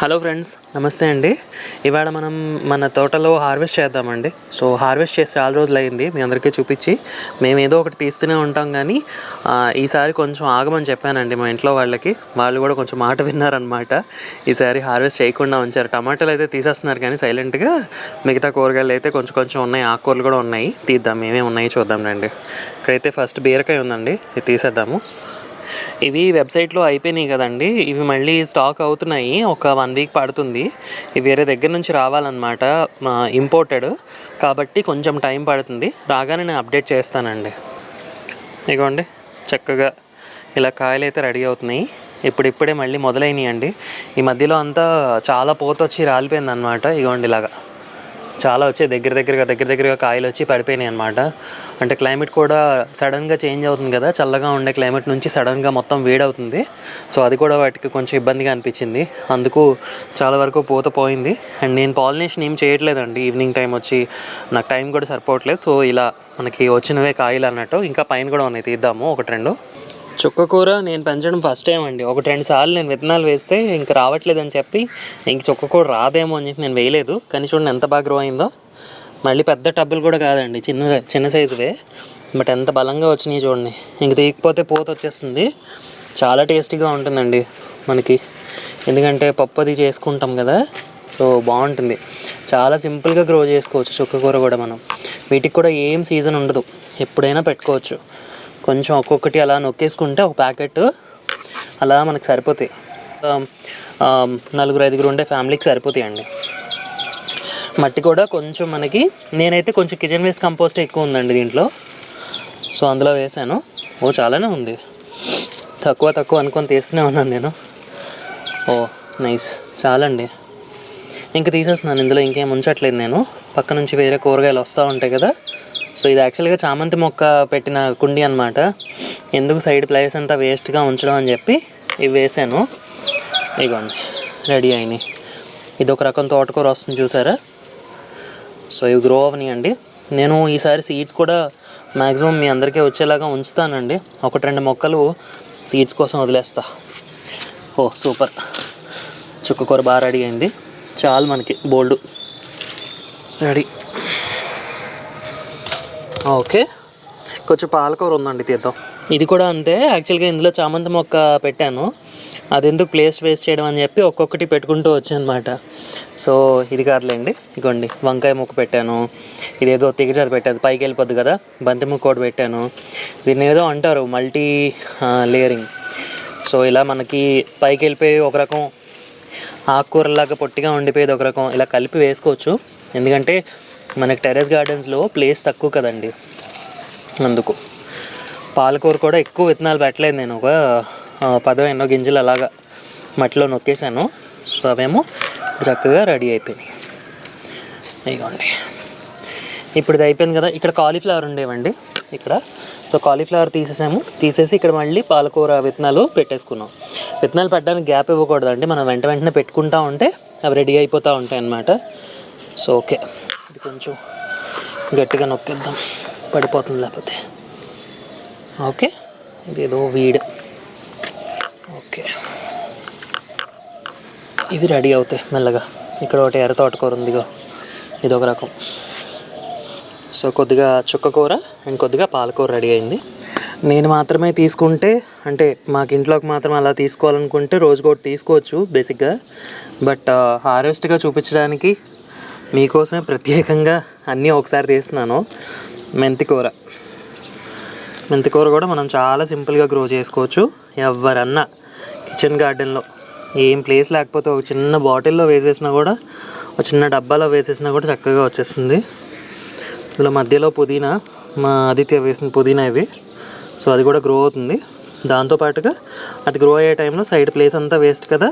Hello friends, నమస్తే అండి. ఇవాళ మనం మన తోటలో హార్వెస్ట్ చేద్దామండి. సో హార్వెస్ట్ చేసి చాలా రోజులు అయింది మీ అందరికీ చూపించి. మేము ఏదో ఒకటి తీస్తూనే ఉంటాం, కానీ ఈసారి కొంచెం ఆగమని చెప్పానండి మా ఇంట్లో వాళ్ళకి. వాళ్ళు కూడా కొంచెం మాట విన్నారనమాట. ఈసారి హార్వెస్ట్ చేయకుండా ఉంచారు. టమాటాలు అయితే తీసేస్తున్నారు, కానీ సైలెంట్గా మిగతా కూరగాయలు అయితే కొంచెం కొంచెం ఉన్నాయి, ఆకుకూరలు కూడా ఉన్నాయి. తీద్దాం, ఏమేమి ఉన్నాయి చూద్దాం రండి. ఇక్కడైతే ఫస్ట్ బీరకాయ ఉందండి, ఇది తీసేద్దాము. ఇవి వెబ్సైట్లో అయిపోయినాయి కదండి, ఇవి మళ్ళీ స్టాక్ అవుతున్నాయి. ఒక 1 వీక్ పడుతుంది. ఇవి వేరే దగ్గర నుంచి రావాలన్నమాట, ఇంపోర్టెడ్ కాబట్టి కొంచెం టైం పడుతుంది. రాగానే నేను అప్డేట్ చేస్తానండి. ఇదిగోండి, చక్కగా ఇలా కాయలు అయితే రెడీ అవుతున్నాయి. ఇప్పుడే మళ్ళీ మొదలైనవి. ఈ మధ్యలో అంతా చాలా పూత వచ్చి రాలిపోయింది అనమాట. ఇదిగోండి, ఇలాగా చాలా వచ్చాయి, దగ్గరగా కాయలు వచ్చి పడిపోయినాయి అనమాట. అంటే క్లైమేట్ కూడా సడన్గా చేంజ్ అవుతుంది కదా, చల్లగా ఉండే క్లైమేట్ నుంచి సడన్గా మొత్తం వేడవుతుంది. సో అది కూడా వాటికి కొంచెం ఇబ్బందిగా అనిపించింది. అందుకు చాలా వరకు పూత పోయింది. అండ్ నేను పాలినేషన్ ఏం చేయట్లేదండి, ఈవినింగ్ టైం వచ్చి నాకు టైం కూడా సరిపోవట్లేదు. సో ఇలా మనకి వచ్చినవే కాయలు అన్నట్టు. ఇంకా పైన కూడా ఉన్నాయి, తీద్దాము. 1-2 చుక్కకూర నేను పెంచడం ఫస్ట్ టైం అండి. 1-2 సార్లు నేను విత్తనాలు వేస్తే ఇంక రావట్లేదని చెప్పి, ఇంక చుక్కకూర రాదేమో అని చెప్పి నేను వేయలేదు. కానీ చూడండి ఎంత బాగా గ్రో అయిందో. మళ్ళీ పెద్ద టబ్బులు కూడా కాదండి, చిన్న సైజువే, బట్ ఎంత బలంగా వచ్చినాయి చూడండి. ఇంక తీయకపోతే పూత వచ్చేస్తుంది. చాలా టేస్టీగా ఉంటుందండి మనకి, ఎందుకంటే పప్పు అది చేసుకుంటాం కదా. సో బాగుంటుంది. చాలా సింపుల్గా గ్రో చేసుకోవచ్చు చుక్కకూర కూడా మనం. వీటికి కూడా ఏం సీజన్ ఉండదు, ఎప్పుడైనా పెట్టుకోవచ్చు. కొంచెం ఒక్కొక్కటి అలా నొక్కేసుకుంటే ఒక ప్యాకెట్ అలా మనకు సరిపోతాయి. 4-5 ఉండే ఫ్యామిలీకి సరిపోతాయండి. మట్టి కూడా కొంచెం మనకి, నేనైతే కొంచెం కిచెన్ వేస్ట్ కంపోస్ట్ ఎక్కువ ఉందండి దీంట్లో. సో అందులో వేసాను. చాలానే ఉంది, తక్కువ అనుకొని తీస్తూనే ఉన్నాను నేను. నైస్, చాలండి. ఇంకా తీసేస్తున్నాను. ఇందులో ఇంకేం ఉంచట్లేదు నేను. పక్క నుంచి వేరే కూరగాయలు వస్తూ ఉంటాయి కదా. సో ఇది యాక్చువల్గా చామంతి మొక్క పెట్టిన కుండీ అనమాట. ఎందుకు సైడ్ ప్లేస్ అంతా వేస్ట్గా ఉంచడం అని చెప్పి ఇవి వేసాను. ఇదిగోండి, రెడీ అయినాయి. ఇది ఒక రకం తోటకూర వస్తుంది చూసారా. సో ఇవి గ్రో అవనియండి. నేను ఈసారి సీడ్స్ కూడా మ్యాక్సిమం మీ అందరికీ వచ్చేలాగా ఉంచుతానండి. 1-2 మొక్కలు సీడ్స్ కోసం వదిలేస్తా. సూపర్, చుక్కకూర బాగా రెడీ అయింది. చాలు మనకి బోల్డ్ రెడీ. ఓకే, కొంచెం పాలకూర ఉందండి, తీద్దాం. ఇది కూడా అంతే. యాక్చువల్గా ఇందులో చామంతి మొక్క పెట్టాను, అది ఎందుకు ప్లేస్ వేస్ట్ చేయడం అని చెప్పి ఒక్కొక్కటి పెట్టుకుంటూ వచ్చానమాట. సో ఇది కాదులేండి. ఇదిగోండి, వంకాయ మొక్క పెట్టాను. ఇదేదో తీగజాతి పెట్టాను, పైకి వెళ్ళిపోద్ది కదా. బంతి మొక్క ఒకటి పెట్టాను. దీన్ని ఏదో అంటారు, మల్టీ లేయరింగ్. సో ఇలా మనకి పైకి వెళ్ళిపోయి ఒక రకం, ఆకుకూరలాగా పొట్టిగా ఉండిపోయేది ఒక రకం, ఇలా కలిపి వేసుకోవచ్చు. ఎందుకంటే మనకి టెర్రస్ గార్డెన్స్లో ప్లేస్ తక్కువ కదండి, అందుకు. పాలకూర కూడా ఎక్కువ విత్తనాలు పెట్టలేదు నేను, ఒక 10 గింజలు అలాగా మట్టిలో నొక్కేసాను. సో అవేమో చక్కగా రెడీ అయిపోయినాయి. ఇదిగోండి, ఇప్పుడు ఇది అయిపోయింది కదా. ఇక్కడ కాలీఫ్లవర్ ఉండేవండి ఇక్కడ. సో కాలీఫ్లవర్ తీసేసి ఇక్కడ మళ్ళీ పాలకూర విత్తనాలు పెట్టేసుకున్నాం. విత్తనాలు పెట్టడానికి గ్యాప్ ఇవ్వకూడదండి, మనం వెంటనే పెట్టుకుంటూ ఉంటే అవి రెడీ అయిపోతూ ఉంటాయి అన్నమాట. సో ఓకే, ఇది కొంచెం గట్టిగా నొక్కేద్దాం, పడిపోతుంది లేకపోతే. ఓకే, ఇదేదో వీడ్. ఓకే, ఇవి రెడీ అవుతాయి మెల్లగా. ఇక్కడ ఒకటి ఎర్ర తోటకూర ఉందిగో, ఇదొక రకం. సో కొద్దిగా చుక్కకూర అండ్ కొద్దిగా పాలకూర రెడీ అయింది. నేను మాత్రమే తీసుకుంటే, అంటే మాకు ఇంట్లోకి మాత్రం అలా తీసుకోవాలనుకుంటే రోజుకోటి తీసుకోవచ్చు బేసిక్గా. బట్ హార్వెస్ట్గా చూపించడానికి మీకోసమే ప్రత్యేకంగా అన్నీ ఒకసారి తీస్తున్నాను. మెంతికూర కూడా మనం చాలా సింపుల్గా గ్రో చేసుకోవచ్చు. ఎవరన్నా కిచెన్ గార్డెన్లో ఏం ప్లేస్ లేకపోతే ఒక చిన్న బాటిల్లో వేసేసినా కూడా, ఒక చిన్న డబ్బాలో వేసేసినా కూడా చక్కగా వచ్చేస్తుంది. ఇలా మధ్యలో పుదీనా, మా ఆదిత్య వేసిన పుదీనా ఇది. సో అది కూడా గ్రో అవుతుంది. దాంతోపాటుగా అది గ్రో అయ్యే టైంలో సైడ్ ప్లేస్ అంతా వేస్ట్ కదా,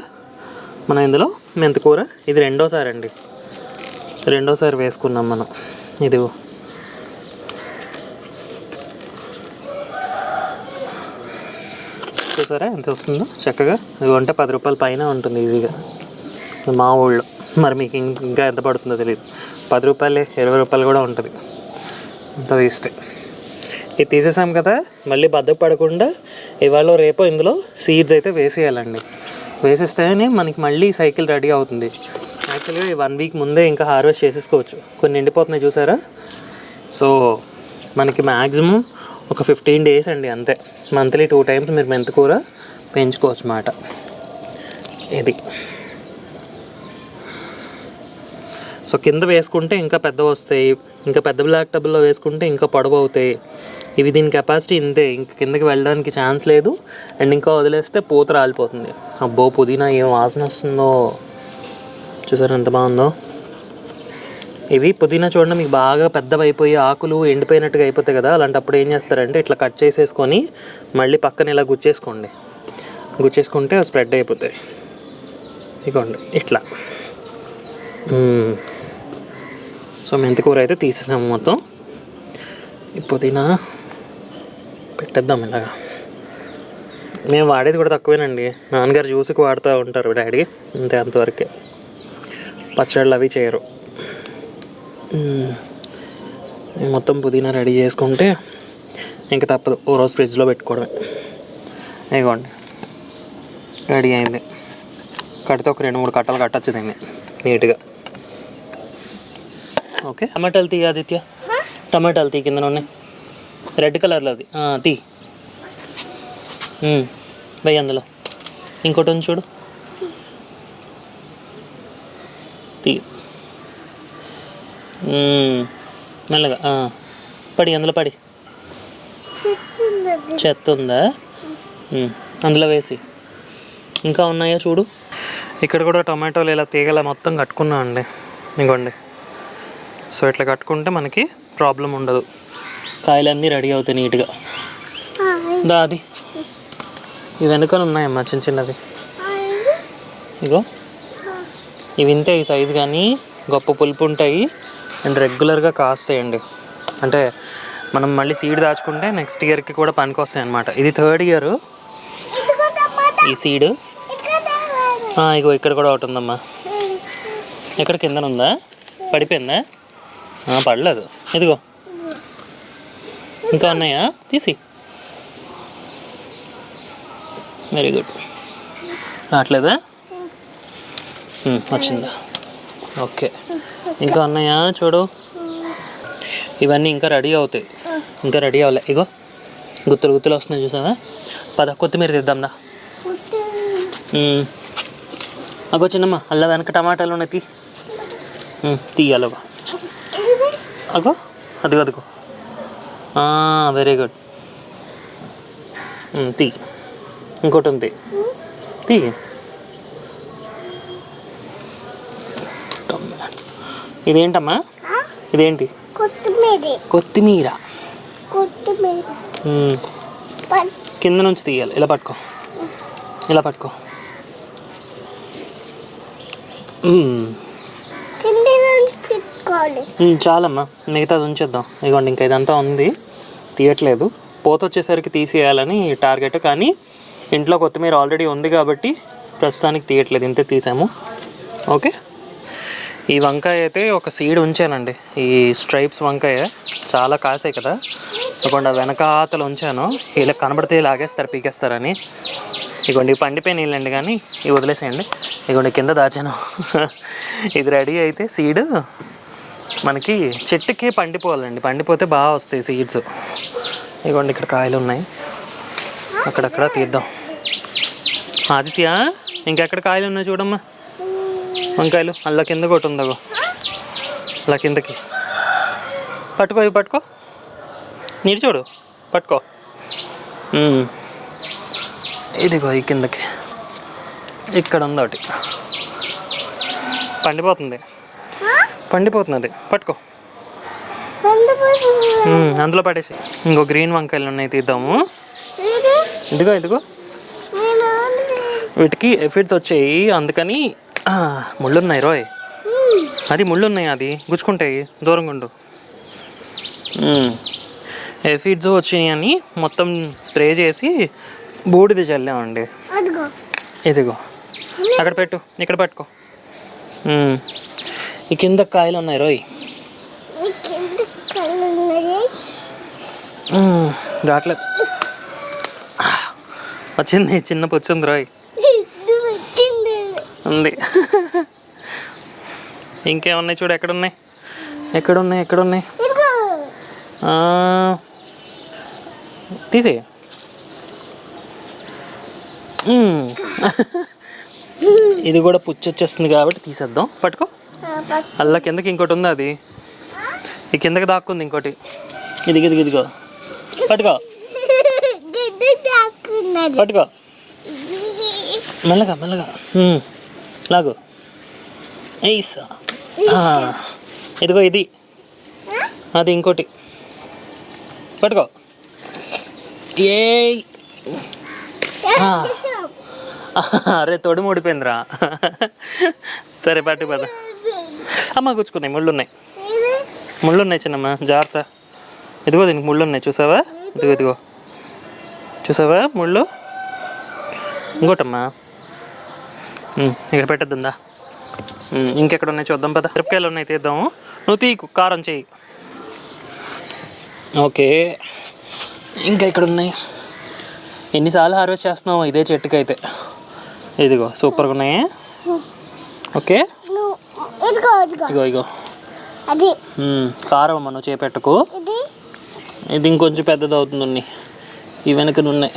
మనం ఇందులో మెంతికూర, ఇది రెండోసారి వేసుకున్నాం మనం. ఇది చూసారా ఎంత వస్తుందో చక్కగా. ఇది అంటే 10 రూపాయల పైన ఉంటుంది ఈజీగా మా ఊళ్ళో. మరి మీకు ఇంకా ఎంత పడుతుందో తెలియదు. 10 రూపాయలే, 20 రూపాయలు కూడా ఉంటుంది ఇంత తీస్తే. ఇది తీసేసాం కదా, మళ్ళీ బద్దకు పడకుండా ఇవాళ రేపో ఇందులో సీడ్స్ అయితే వేసేయాలండి. వేసేస్తేనే మనకి మళ్ళీ సైకిల్ రెడీ అవుతుంది. యాక్చువల్గా ఈ 1 వీక్ ముందే ఇంకా హార్వెస్ట్ చేసేసుకోవచ్చు. కొన్ని ఎండిపోతున్నాయి చూసారా. సో మనకి మ్యాక్సిమం ఒక 15 days అండి అంతే. మంత్లీ 2 times మీరు మెంతికూర పెంచుకోవచ్చు అన్నమాట. ఇది సో కింద వేసుకుంటే ఇంకా పెద్దవి వస్తాయి, ఇంకా పెద్ద బ్లాక్ టబ్లో వేసుకుంటే ఇంకా పొడవు అవుతాయి. ఇవి దీని కెపాసిటీ ఇంతే, ఇంక కిందకి వెళ్ళడానికి ఛాన్స్ లేదు. అండ్ ఇంకా వదిలేస్తే పూత రాలిపోతుంది. అబ్బో పుదీనా ఏం వాసన వస్తుందో చూసారు ఎంత బాగుందో. ఇవి పుదీనా చూడండి మీకు బాగా పెద్దవి అయిపోయి ఆకులు ఎండిపోయినట్టుగా అయిపోతాయి కదా. అలాంటప్పుడు ఏం చేస్తారంటే ఇట్లా కట్ చేసేసుకొని మళ్ళీ పక్కన ఇలా గుచ్చేసుకుంటే స్ప్రెడ్ అయిపోతాయి. ఇదిగోండి ఇట్లా. సో మెంతికూర అయితే తీసేసాము మొత్తం. ఈ పుదీనా పెట్టేద్దాం ఇలాగా. మేము వాడేది కూడా తక్కువేనండి. నాన్నగారు జ్యూస్కి వాడుతూ ఉంటారు, డాడీ అంతే, అంతవరకే. పచ్చళ్ళు అవి చేయరు. మొత్తం పుదీనా రెడీ చేసుకుంటే ఇంకా తప్పదు, ఓ రోజు ఫ్రిడ్జ్లో పెట్టుకోవడమే. ఇదిగోండి రెడీ అయింది. కడితే ఒక 2-3 కట్టలు కట్టచ్చు దీన్ని నీట్గా. ఓకే టమాటాలు తీ ఆదిత్య, టమాటాలు తీ, కింద ఉన్నాయి రెడ్ కలర్లో అది తీ వెయ్యి అందులో. ఇంకోటి ఉంది చూడు, తీ మెల్లగా పడి, అందులో పడి. చెత్త ఉందా అందులో వేసి. ఇంకా ఉన్నాయో చూడు. ఇక్కడ కూడా టొమాటోలు ఇలా తీగల మొత్తం కట్టుకున్నాం అండి. ఇంకోండి. సో ఇట్లా కట్టుకుంటే మనకి ప్రాబ్లం ఉండదు, కాయలన్నీ రెడీ అవుతాయి నీట్గా. అది ఇవి వెనుకలు ఉన్నాయమ్మా చిన్న చిన్నవి. ఇగో ఇవి ఇంతే ఈ సైజు, కానీ గొప్ప పులుపు ఉంటాయి అండ్ రెగ్యులర్గా కాస్తాయండి. అంటే మనం మళ్ళీ సీడ్ దాచుకుంటే నెక్స్ట్ ఇయర్కి కూడా పనికి వస్తాయి అన్నమాట. ఇది 3rd year ఈ సీడ్. ఇగో ఇక్కడ కూడా ఒకటి ఉందమ్మా. ఎక్కడ కిందన ఉందా? పడిపోయిందా? పడలేదు. ఇదిగో ఇంకా ఉన్నాయా? తీసి. Very good. రావట్లేదా? వచ్చిందా? ఓకే. ఇంకా ఉన్నాయా చూడు. ఇవన్నీ ఇంకా రెడీ అవుతాయి, ఇంకా రెడీ అవ్వలే. ఇగో గుత్తులు గుత్తులు వస్తున్నాయి చూసావా. పద కొత్తిమీర తీద్దాందా. అగో చిన్నమ్మ అల్ల వెనక టమాటాలు ఉన్నాయి, తీయాలవా. అగో అదిగో అదిగో. Very good. తీ. ఇంకోటి ఉంది, తీ. ఇదేంటమ్మా? ఇదేంటి? కొత్తిమీర. కింద నుంచి తీయాలి. ఇలా పట్టుకో, ఇలా పట్టుకో. చాలమ్మా, మిగతాది ఉంచేద్దాం. ఇదిగోండి ఇంకా ఇదంతా ఉంది, తీయట్లేదు. పోత వచ్చేసరికి తీసేయాలని టార్గెట్, కానీ ఇంట్లో కొత్తిమీర ఆల్రెడీ ఉంది కాబట్టి ప్రస్తుతానికి తీయట్లేదు, ఇంతే తీసాము. ఓకే. ఈ వంకాయ అయితే ఒక సీడ్ ఉంచానండి. ఈ స్ట్రైప్స్ వంకాయ చాలా కాసాయి కదా, ఇదిగోండి వెనకాతలు ఉంచాను. ఇలా కనబడితే లాగేస్తారు, పీకేస్తారని. ఇదిగోండి పండిపోయి నీళ్ళండి, కానీ ఇవి వదిలేసేయండి. ఇదిగోండి కింద దాచాను. ఇది రెడీ అయితే సీడ్ మనకి చెట్టుకే పండిపోవాలండి, పండిపోతే బాగా వస్తాయి సీడ్స్. ఇదిగోండి ఇక్కడ కాయలు ఉన్నాయి, అక్కడక్కడ తీద్దాం. ఆదిత్య ఇంకెక్కడ కాయలు ఉన్నాయి చూడమ్మా, వంకాయలు. అలా కింద కొట్టు ఉందగో, అలా కిందకి పట్టుకో, ఇవి పట్టుకో, నీరు చూడు, పట్టుకో. ఇదిగో ఈ కిందకి ఇక్కడ ఉంది ఒకటి, పండిపోతుంది, పట్టుకో. అందులో పడేసి. ఇంకో గ్రీన్ వంకాయలు ఉన్నాయి, తీద్దాము. ఇదిగో ఇదిగో, వీటికి ఎఫిడ్స్ వచ్చాయి అందుకని ముళ్ళున్నాయి రోయ్. అది ముళ్ళున్నాయి, అది గుచ్చుకుంటాయి, దూరంగా ఉండు. ఎఫిడ్స్ వచ్చినాయి అని మొత్తం స్ప్రే చేసి బూడిది చల్లామండి. ఇదిగో అక్కడ పెట్టు, ఇక్కడ పట్టుకో. ఈ కింద కాయలు ఉన్నాయి రోయ్. రావట్లేదు, వచ్చింది చిన్న పొచ్చుంది రోయ్. ఉంది. ఇంకేమున్నాయి చూడు, ఎక్కడున్నాయి ఎక్కడున్నాయి ఎక్కడున్నాయి తీసే. ఇది కూడా పుచ్చి వచ్చేస్తుంది కాబట్టి తీసేద్దాం. పట్టుకో. అలా కిందకి ఇంకోటి ఉంది, అది ఈ కిందకి దాక్కుంది ఇంకోటి. ఇదిగో పట్టుకో పట్టుకో మెల్లగా మెల్లగా లాగు. ఈసా ఇదిగో ఇది, అది ఇంకోటి పట్టుకో. ఏ అరే తొడి ముడిపోయిందిరా. సరే పట్టు పద. అమ్మ గుచ్చుకున్నాయి, ముళ్ళున్నాయి చిన్నమ్మ, జాగ్రత్త. ఇదిగో దీనికి ముళ్ళు ఉన్నాయి, చూసావా? ఇదిగో చూసావా ముళ్ళు? ఇంకోటమ్మా ఇక్కడ పెట్టద్దుందా? ఇంకెక్కడ ఉన్నాయి చూద్దాం పద. మిరపకాయలు ఉన్నాయి, తీద్దాము. నువ్వు తీకు, కారం చెయ్యి. ఓకే, ఇంకా ఇక్కడ ఉన్నాయి. ఎన్నిసార్లు హార్వెస్ట్ చేస్తున్నావు ఇదే చెట్టుకి అయితే. ఇదిగో సూపర్గా ఉన్నాయి. ఓకే ఇగో కారం అమ్మ, నువ్వు చేపెట్టకు. ఇది ఇంకొంచెం పెద్దది అవుతుంది. ఈ వెనకలు ఉన్నాయి.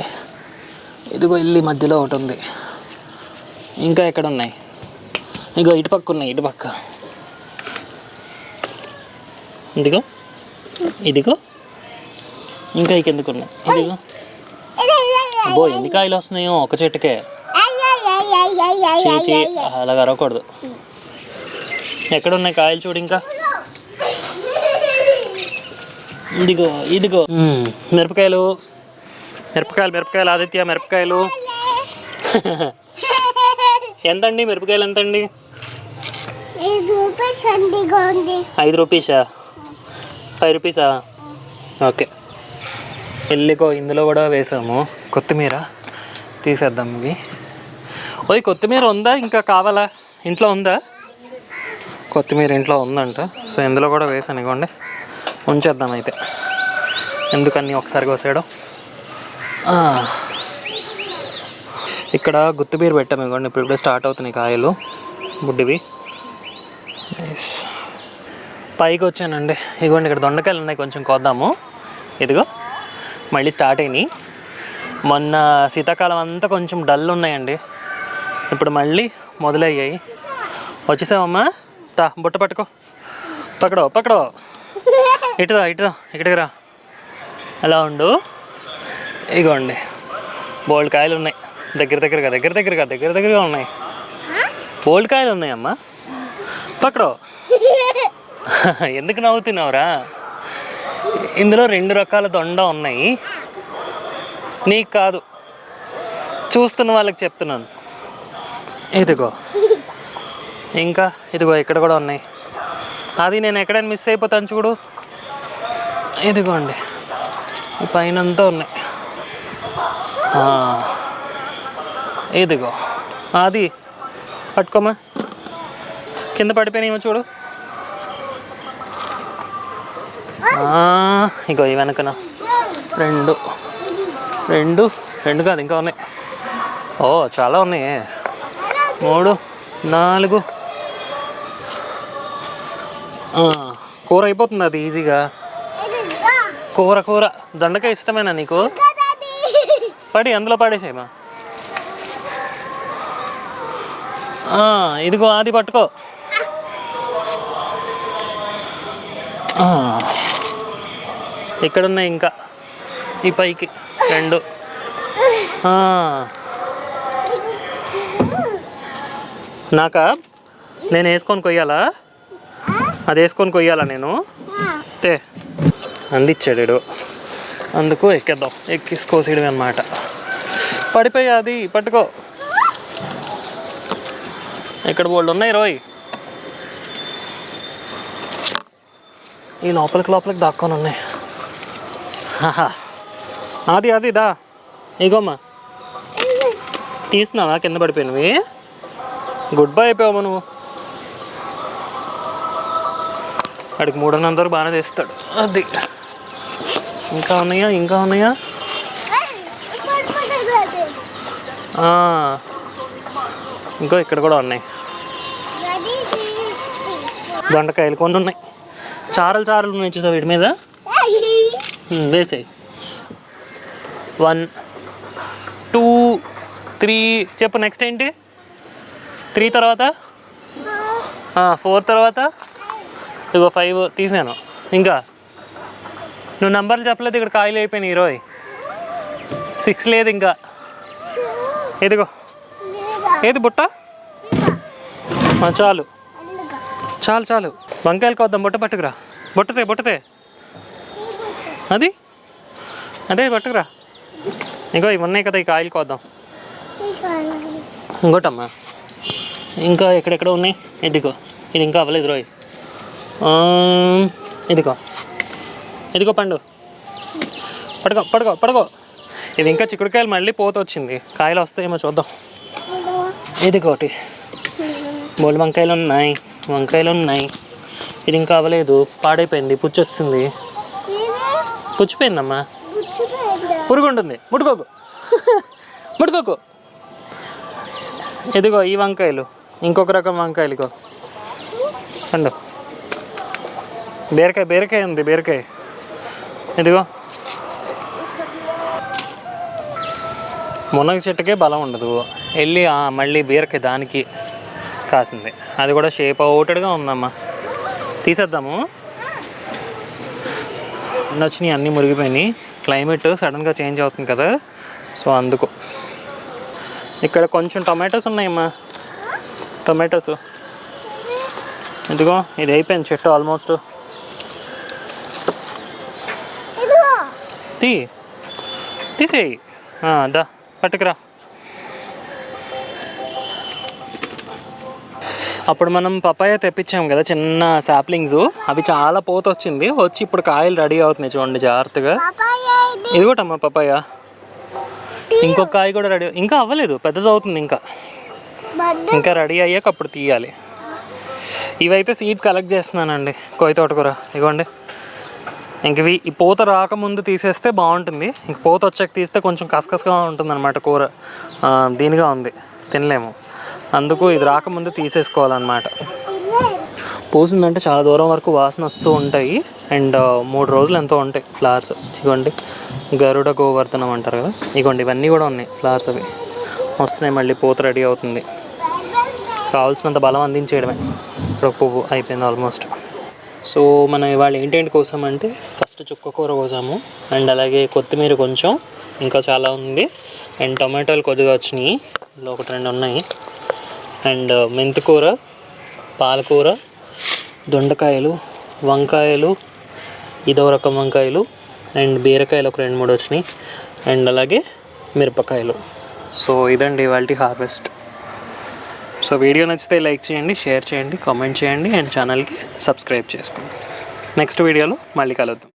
ఇదిగో ఇల్లు మధ్యలో ఒకటి ఉంది. ఇంకా ఎక్కడ ఉన్నాయి? ఇగో ఇటుపక్క ఉన్నాయి, ఇటుపక్క. ఇదిగో ఇంకా కిందకు ఉన్నాయి. ఇదిగో అబ్బో ఎన్ని కాయలు వస్తున్నాయో ఒక చెట్టుకే. చేచి అలాగ అరవకూడదు. ఎక్కడున్నాయి కాయలు చూడు. ఇంకా ఇదిగో మిరపకాయలు ఆదిత్య, మిరపకాయలు. ఎంతండి మిరపకాయలు? ఎంతండి? 5 రూపీసా? 5 రూపీసా? ఓకే. ఎల్లికో ఇందులో కూడా వేసాము కొత్తిమీర. తీసేద్దాం ఇవి. ఓయ్ కొత్తిమీర ఉందా? ఇంకా కావాలా? ఇంట్లో ఉందా కొత్తిమీర? ఇంట్లో ఉందంట. సో ఇందులో కూడా వేసాను. ఇవ్వండి, ఉంచేద్దాం అయితే. ఎందుకన్నీ ఒకసారి కోసాడు. ఇక్కడ గుత్తిమీర పెట్టాము. ఇవ్వండి, ఇప్పుడు స్టార్ట్ అవుతున్నాయి కాయలు బుడ్డివి. పైకి వచ్చానండి. ఇదిగోండి ఇక్కడ దొండకాయలు ఉన్నాయి, కొంచెం కోద్దాము. ఇదిగో మళ్ళీ స్టార్ట్ అయినాయి. మొన్న శీతాకాలం అంతా కొంచెం డల్ ఉన్నాయండి, ఇప్పుడు మళ్ళీ మొదలయ్యాయి. వచ్చేసామమ్మా, తా బుట్ట పక్కడో ఇటుదా ఇక్కడికి రా. అలా ఉండు. ఇగోండి బోల్డ్ కాయలు ఉన్నాయి. దగ్గరగా ఉన్నాయి. బోల్డ్ కాయలు ఉన్నాయమ్మా. పక్కడో. ఎందుకు నవ్వుతున్నావురా? ఇందులో 2 రకాల దొండ ఉన్నాయి. నీకు కాదు, చూస్తున్న వాళ్ళకి చెప్తున్నాను. ఇదిగో ఇంకా ఇదిగో ఇక్కడ కూడా ఉన్నాయి. అది నేను ఎక్కడైనా మిస్ అయిపోతాను చూడు. ఇదిగోండి ఈ పైన అంతా ఉన్నాయి. ఇదిగో అది పట్టుకోమా, కింద పడిపోయినాయేమో చూడు. ఇగో ఈ వెనకన 2 కాదు ఇంకా ఉన్నాయి. ఓ చాలా ఉన్నాయి. 3 4 కూర అయిపోతుంది అది ఈజీగా. కూర దొండకాయ ఇష్టమేనా నీకు? పడి అందులో పడేసేమా. ఇదిగో అది పట్టుకో. ఇక్కడున్నాయి ఇంకా ఈ పైకి 2. నాకా? నేను వేసుకొని కొయ్యాలా? అది వేసుకొని కొయ్యాలా నేను? తే అందించాడు, అందుకు ఎక్కేద్దాం. ఎక్కేసుకోసేయడమే అన్నమాట. పడిపోయి అది పట్టుకో. ఇక్కడ బోల్డ్ ఉన్నాయి రోయ్. ఈ లోపలికి దాక్కొని ఉన్నాయి. అది దా. ఇగోమ్మా, తీసినావా? కింద పడిపోయినవి. గుడ్ బై అయిపోయావు నువ్వు. వాడికి 300 బాగానే తెస్తాడు. అది ఇంకా ఉన్నాయా? ఇంకో ఇక్కడ కూడా ఉన్నాయి. దొండకాయలు కొన్ని ఉన్నాయి, చారలు ఉన్నాయి చూసావు వీటి మీద. వేసాయి 1 2 3 చెప్పు. నెక్స్ట్ ఏంటి? 3 తర్వాత 4 తర్వాత ఇదిగో 5 తీసాను. ఇంకా నువ్వు నంబర్లు చెప్పలేదు, ఇక్కడ కాయలు అయిపోయినాయి 20. 6 లేదు ఇంకా. ఎదిగో ఏది బుట్ట? చాలు చాలు చాలు. వంకాయలు కోద్దాం. బుట్ట పట్టుకురా. బుట్టతే అది అదే పట్టుకురా. ఇంకో ఇవి ఉన్నాయి కదా, ఈ కాయలు కోద్దాం. ఇంకోటమ్మా ఇంకా ఎక్కడెక్కడ ఉన్నాయి. ఇదిగో ఇది ఇంకా అవ్వలేదు రోయ్. ఇదిగో పండు. పడుకో. ఇది ఇంకా చిక్కుడుకాయలు మళ్ళీ పోత వచ్చింది. కాయలు వస్తాయేమో చూద్దాం. ఇదిగోటి బోల్డ్ వంకాయలు ఉన్నాయి. ఇది ఇంకా అవ్వలేదు, పాడైపోయింది, పుచ్చి వచ్చింది. పుచ్చిపోయిందమ్మా. పురుగు ఉంటుంది, ముట్టుకోకు. ఇదిగో ఈ వంకాయలు, ఇంకొక రకం వంకాయలు. ఇగో పండు. బీరకాయ ఉంది. ఇదిగో మునగ చెట్టుకే బలం ఉండదు, వెళ్ళి మళ్ళీ బీరకాయ దానికి కాసింది. అది కూడా షేప్ అవుటెడ్గా ఉందమ్మా. తీసేద్దాము. వచ్చినాయి అన్నీ మురిగిపోయినాయి. క్లైమేట్ సడన్గా చేంజ్ అవుతుంది కదా, సో అందుకు. ఇక్కడ కొంచెం టొమాటోస్ ఉన్నాయమ్మా. టొమాటోస్ ఇదిగో ఇది అయిపోయింది చెట్టు ఆల్మోస్ట్. తీసేయి. దా పట్టుకురా. అప్పుడు మనం పపాయ తెప్పించాం కదా, చిన్న సాప్లింగ్స్, అవి చాలా పోత వచ్చి ఇప్పుడు కాయలు రెడీ అవుతున్నాయి చూడండి జాగ్రత్తగా. ఇది కూడా అమ్మ పపాయ. ఇంకొక కాయ కూడా రెడీ, ఇంకా అవ్వలేదు, పెద్దది అవుతుంది. ఇంకా రెడీ అయ్యాక అప్పుడు తీయాలి. ఇవైతే సీడ్స్ కలెక్ట్ చేస్తున్నానండి, కొయ్య తోటకూర. ఇదిగోండి. ఇంక ఇవి ఈ పూత రాకముందు తీసేస్తే బాగుంటుంది. ఇంక పూత వచ్చాక తీస్తే కొంచెం కసకసగా ఉంటుంది అనమాట కూర. దీనిగా ఉంది, తినలేము. అందుకు ఇది రాకముందు తీసేసుకోవాలన్నమాట. పూసిందంటే చాలా దూరం వరకు వాసన వస్తూ ఉంటాయి. అండ్ 3 రోజులు ఎంతో ఉంటాయి ఫ్లవర్స్. ఇదిగోండి గరుడ గోవర్ధనం అంటారు కదా, ఇదిగోండి ఇవన్నీ కూడా ఉన్నాయి ఫ్లవర్స్. అవి వస్తున్నాయి, మళ్ళీ పూత రెడీ అవుతుంది. కావాల్సినంత బలం అందించేయడమే. ఇప్పుడు పువ్వు అయిపోయింది ఆల్మోస్ట్. సో మనం ఇవాళ ఏంటంటే కోసామంటే ఫస్ట్ చుక్క కూర కోసాము, అండ్ అలాగే కొత్తిమీర కొంచెం, ఇంకా చాలా ఉంది. అండ్ టొమాటోలు కొద్దిగా వచ్చినాయి, ఇందులో 1-2 ఉన్నాయి. అండ్ మెంతికూర, పాలకూర, దొండకాయలు, వంకాయలు, ఇదో రకం వంకాయలు, అండ్ బీరకాయలు ఒక 2-3 వచ్చినాయి. అండ్ అలాగే మిరపకాయలు. సో ఇదండి ఇవాళ హార్వెస్ట్. సో వీడియో నచ్చితే లైక్ చేయండి, షేర్ చేయండి, కామెంట్ చేయండి, అండ్ ఛానల్కి సబ్స్క్రైబ్ చేసుకోండి. నెక్స్ట్ వీడియోలో మళ్ళీ కలుద్దాం.